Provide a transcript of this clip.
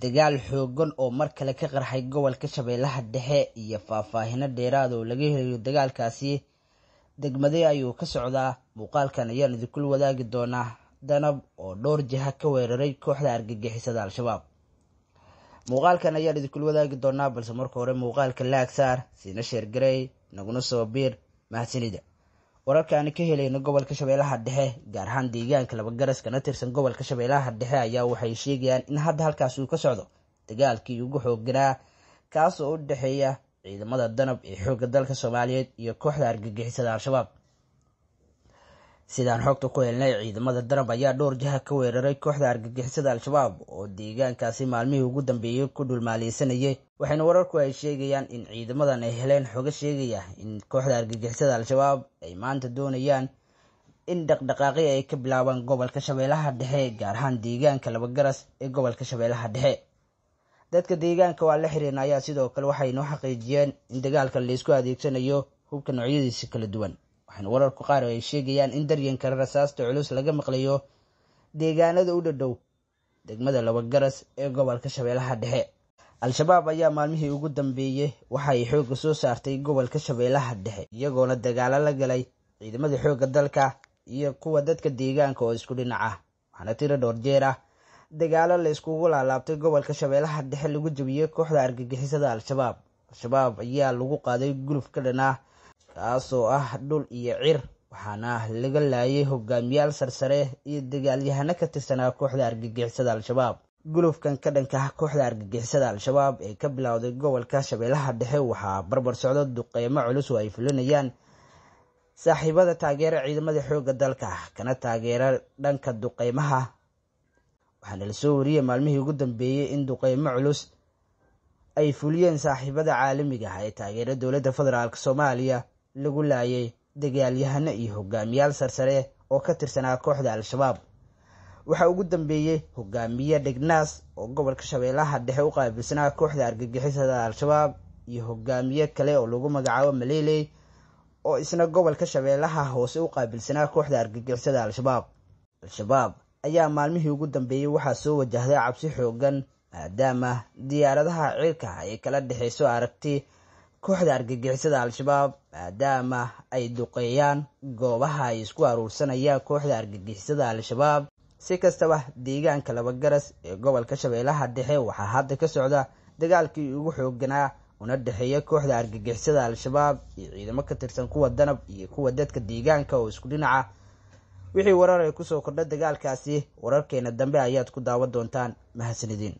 dagaal xoogan oo mar kale ka qarxay gobolka Shabeellaha Dhexe iyo faahfaahin dheeraad oo laga helayo dagaalkaasi degmada ayuu ka socdaa. Muuqaalkan ayaan idinku wadaagi doonaa danab oo dhowr jiha ka weeraray kooxda argagixisada Al-Shabaab. Muuqaalkan ayaan idinku wadaagi doonaa balse marka hore muuqaalka laag saar sina share garay naguna soo biir mahadsanida. wararkaan ka helayno gobolka Shabeellaha Dhexe gaar ahaan deegaanka laba garas kana tirsan gobolka Shabeellaha Dhexe ayaa waxay sheegayaan in hadda halkaas uu ka socdo dagaalkii ugu xoogganaa kaas oo u dhaxeeya ciidamada danab ee xoogga dalka Soomaaliyeed iyo kooxda argagixisada Al-Shabaab. sidaan xogta ku helnay ciidamada danab ayaa dhowr jiha ka weeraray kooxda argagixisada Al-Shabaab oo deegaankaasi maalmihii ugu dambeeyay ku dhulmaaleysanayay. waxayna wararku ay sheegayaan in ciidamadan ay heleen xogo sheegaya in kooxda argagixisada Al-Shabaab ay maanta doonayaan in dhaqdhaqaaqyo ay ka bilaabaan gobolka Shabeellaha Dhexe gaar ahaan deegaanka laba garas ee gobolka Shabeellaha Dhexe. dadka deegaanka waa la xiriirnaa sidoo kale waxay noo xaqiijiyeen in dagaalka la isku adeegsanayo hubka noocyadiisa kala duwan. waxaan wararku qaar ay sheegayaan in daryanka rasaasta culus laga maqlayo deegaanada u dhow degmada laba garas ee gobolka Shabeellaha Dhexe. Al-Shabaab ayaa maalmihii ugu dambeeyay waxay xoog soo saartay gobolka Shabeellaha Dhexe iyagoona dagaal la galay ciidamada xoogga dalka iyo kuwa dadka deegaanka oo isku dhinac ah. waxaana tiro dhowr jeer ah dagaalo la iskugu laalaabtay gobolka Shabeellaha Dhexe lagu jabiyay kooxda argagixisada Al-Shabaab. Al-Shabaab ayaa lagu qaaday guluf ka dhanaa kaasoo ah dhul iyo cir waxaana laga laayay hogaamiyaal sarsare iyo dagaalyahano ka tirsanaa kooxda argagixisada Al-Shabaab. gulufkan ka dhanka ah kooxda argagixisada Al-Shabaab ee ka bilowday gobolka Shabeellaha Dhexe waxaa barbar socdo duqeymo culus oo ay fulinayaan saaxiibada taageera ciidamada xoogga dalka kana taageera dhanka duqeymaha. waxaana la soo wariyay maalmihii ugu dambeeyay in duqeymo culus ay fuliyeen saaxiibada caalamiga ah ee taageera dowladda federaalka Soomaaliya lagu laayay dagaalyahano iyo hogaamiyaal sarsare oo ka tirsanaa kooxda Al-Shabaab. waxa ugu dambeeyay hogaamiye Degnaas oo gobolka Shabeellaha Dhexe u qaabilsanaa kooxda argagixisada Al-Shabaab iyo hogaamiye kale oo lagu magacaabo Maleeley oo isna gobolka Shabeellaha hoose u qaabilsanaa kooxda argagixisada Al-Shabaab. Al-Shabaab ayaa maalmihii ugu dambeeyay waxaa soo wajahday cabsi xoogan maadaama diyaaradaha cirka ay kala dhaxayso aragti kooxda argagixisada Al-Shabaab maadaama ay duqeeyaan goobaha ay isku aruursanayaan kooxda argagixisada Al-Shabaab. si kastaba deegaanka laba garas ee gobolka Shabeellaha Dhexe waxaa hadda ka socda dagaalkii ugu xoogganaa una dhaxeeya kooxda argagixisada Al-Shabaab iyo ciidamo ka tirsan kuwa danab iyo kuwa dadka deegaanka oo isku dhinaca. wixii warar ay ku soo kordhay dagaalkaasi wararkeena dambe ayaad ku daawan doontaan. mahadsanidin.